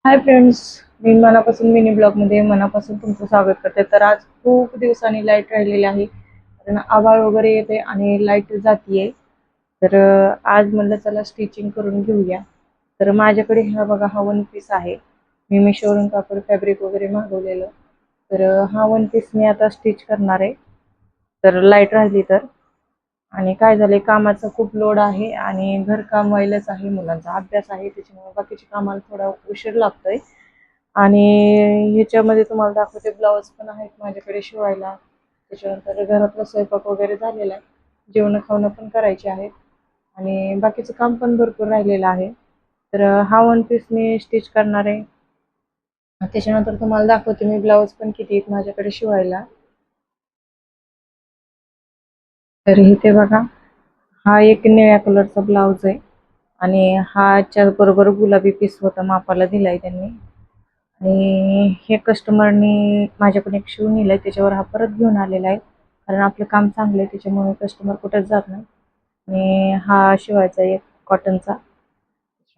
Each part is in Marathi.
हाय फ्रेंड्स, मी मनापासून मिनी ब्लॉगमध्ये मनापासून तुमचं स्वागत करते. तर आज खूप दिवसांनी लाईट राहिलेली आहे, कारण आभाळ वगैरे येते आणि लाईट जातीये. तर आज म्हणलं चला स्टिचिंग करून घेऊया. तर माझ्याकडे हा बघा, हा वन पीस आहे. मी मिशोवरून कापड फॅब्रिक वगैरे मागवलेलं. तर हा वन पीस मी आता स्टिच करणार आहे. तर लाईट राहिली तर. आणि काय झालंय, कामाचा खूप लोड आहे आणि घरकाम व्हायलाच आहे, मुलांचा अभ्यास आहे, त्याच्यामुळे बाकीच्या कामाला थोडा उशीर लागतोय. आणि ह्याच्यामध्ये तुम्हाला दाखवते, ब्लाऊज पण आहेत माझ्याकडे शिवायला. त्याच्यानंतर घरातला स्वयंपाक वगैरे झालेला आहे, जेवण खावणं पण करायचे आहेत आणि बाकीचं काम पण भरपूर राहिलेलं आहे. तर हा वन पीस मी स्टिच करणार आहे. त्याच्यानंतर तुम्हाला दाखवते मी ब्लाऊज पण किती आहेत माझ्याकडे शिवायला. तर इथे बघा, हा एक निळ्या कलरचा ब्लाऊज आहे आणि हाच्या बरोबर गुलाबी पीस होता, मापाला दिलाय त्यांनी. आणि हे कस्टमरनी माझ्याकडून एक शिवून नेलाय, त्याच्यावर हा परत घेऊन आलेला आहे, कारण आपलं काम चांगलं आहे त्याच्यामुळे कस्टमर कुठेच जात नाही. आणि हा शिवायचा एक कॉटनचा.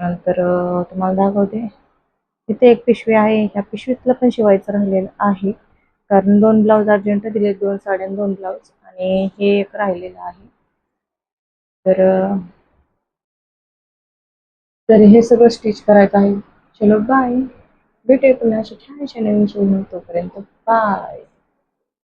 त्याच्यानंतर तुम्हाला दाखवते, तिथे एक पिशवी आहे, ह्या पिशवीतलं पण शिवायचं राहिलेलं आहे, कारण 2 ब्लाऊज अर्जंट दिले, 2 साड्या आणि 2 ब्लाऊज, आणि हे एक राहिलेलं आहे. तर हे सगळं स्टिच करायचं आहे. चलो बाय, भेटूया पुन्हा अशा छानशा नवीन शिवून, तोपर्यंत बाय.